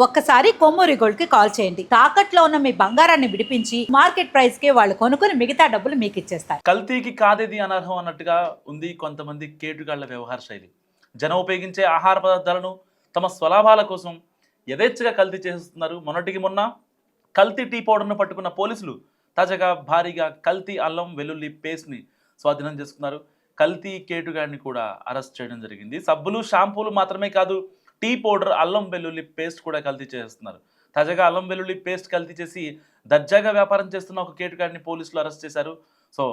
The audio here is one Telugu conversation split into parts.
ఒక్కసారి కొమ్మూరి గోల్డ్ కి కాల్ చేయండి. తాకట్లో ఉన్న మీ బంగారాన్ని విడిపించి మార్కెట్ ప్రైస్ కి వాళ్ళు కొనుక్కుని మిగతా డబ్బులు మీకు ఇచ్చేస్తారు. కల్తీకి కాదేది అనర్హం అన్నట్టుగా ఉంది కొంతమంది కేటుగాళ్ల వ్యవహార శైలి. జనం ఉపయోగించే ఆహార పదార్థాలను తమ స్వలాభాల కోసం యథేచ్ఛగా కల్తీ చేస్తున్నారు. మొన్నటికి మొన్న కల్తీ టీ పౌడర్ను పట్టుకున్న పోలీసులు తాజాగా భారీగా కల్తీ అల్లం వెల్లుల్లి పేస్ట్ని స్వాధీనం చేసుకున్నారు. కల్తీ కేటుగాడిని కూడా అరెస్ట్ చేయడం జరిగింది. సబ్బులు షాంపూలు మాత్రమే కాదు, టీ పౌడర్ అల్లం వెల్లుల్లి పేస్ట్ కూడా కల్తీ చేస్తున్నారు. తాజాగా అల్లం వెల్లుల్లి పేస్ట్ కల్తీ చేసి దర్జాగా వ్యాపారం చేస్తున్న ఒక కేటుగాడిని పోలీసులు అరెస్ట్ చేశారు. సో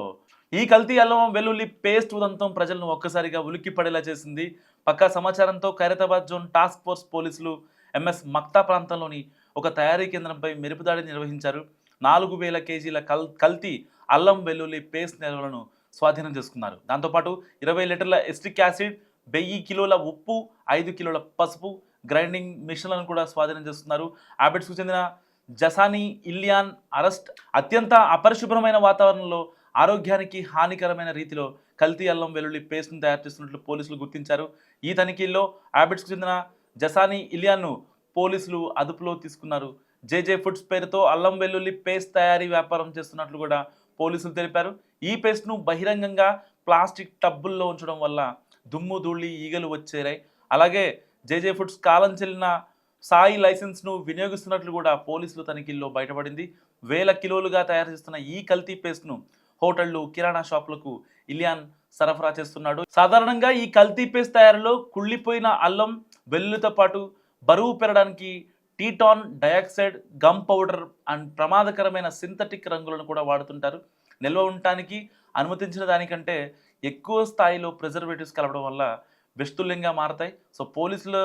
ఈ కల్తీ అల్లం వెల్లుల్లి పేస్ట్ ఉదంతం ప్రజలను ఒక్కసారిగా ఉలిక్కి పడేలా చేసింది. పక్కా సమాచారంతో ఖైరతాబాద్ జోన్ టాస్క్ ఫోర్స్ పోలీసులు ఎంఎస్ మక్తా ప్రాంతంలోని ఒక తయారీ కేంద్రంపై మెరుపుదాడి నిర్వహించారు. 4000 కేజీల కల్తీ అల్లం వెల్లుల్లి పేస్ట్ నిల్వలను స్వాధీనం చేసుకున్నారు. దాంతోపాటు 20 లీటర్ల ఎస్టిక్ యాసిడ్, 1000 కిలోల ఉప్పు, 5 కిలోల పసుపు, గ్రైండింగ్ మిషన్లను కూడా స్వాధీనం చేస్తున్నారు. హ్యాబిట్స్కు చెందిన జసానీ ఇలియాన్ అరెస్ట్. అత్యంత అపరిశుభ్రమైన వాతావరణంలో ఆరోగ్యానికి హానికరమైన రీతిలో కల్తీ అల్లం వెల్లుల్లి పేస్ట్ను తయారు చేస్తున్నట్లు పోలీసులు గుర్తించారు. ఈ తనిఖీల్లో హ్యాబిట్స్కు చెందిన జసానీ ఇలియాన్ను పోలీసులు అదుపులో తీసుకున్నారు. జేజే ఫుడ్స్ పేరుతో అల్లం వెల్లుల్లి పేస్ట్ తయారీ వ్యాపారం చేస్తున్నట్లు కూడా పోలీసులు తెలిపారు. ఈ పేస్ట్ను బహిరంగంగా ప్లాస్టిక్ టబ్బుల్లో ఉంచడం వల్ల దుమ్ము ధూళి ఈగలు వచ్చేరాయి. అలాగే జేజే ఫుడ్స్ కాలం చెల్లిన సాయి లైసెన్స్ను వినియోగిస్తున్నట్లు కూడా పోలీసులు తనిఖీల్లో బయటపడింది. 1000 కిలోలుగా తయారు చేస్తున్న ఈ కల్తీ పేస్ట్ను హోటళ్లు, కిరాణా షాపులకు ఇలియాన్ సరఫరా చేస్తున్నాడు. సాధారణంగా ఈ కల్తీ పేస్ట్ తయారీలో కుళ్ళిపోయిన అల్లం వెల్లుల్లితో పాటు బరువు పెరగడానికి టీటాన్ డయాక్సైడ్, గమ్ పౌడర్ అండ్ ప్రమాదకరమైన సింథటిక్ రంగులను కూడా వాడుతుంటారు. నిల్వ ఉండటానికి అనుమతించిన దానికంటే ఎక్కువ స్థాయిలో ప్రిజర్వేటివ్స్ కలపడం వల్ల విషతుల్యంగా మారతాయి. సో పోలీసులు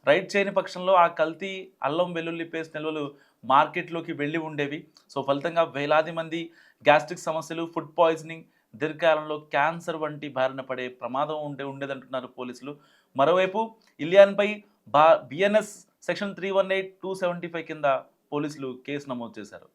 రైడ్ చేయని పక్షంలో ఆ కల్తీ అల్లం వెల్లుల్లి పేస్ట్ నిల్వలు మార్కెట్లోకి వెళ్ళి ఉండేవి. సో ఫలితంగా వేలాది మంది గ్యాస్ట్రిక్ సమస్యలు, ఫుడ్ పాయిజనింగ్, దీర్ఘకాలంలో క్యాన్సర్ వంటి బారిన పడే ప్రమాదం ఉండేదంటున్నారు పోలీసులు. మరోవైపు ఇలియాన్పై బిఎన్ఎస్ సెక్షన్ 318, 275 కింద పోలీసులు కేసు నమోదు చేశారు.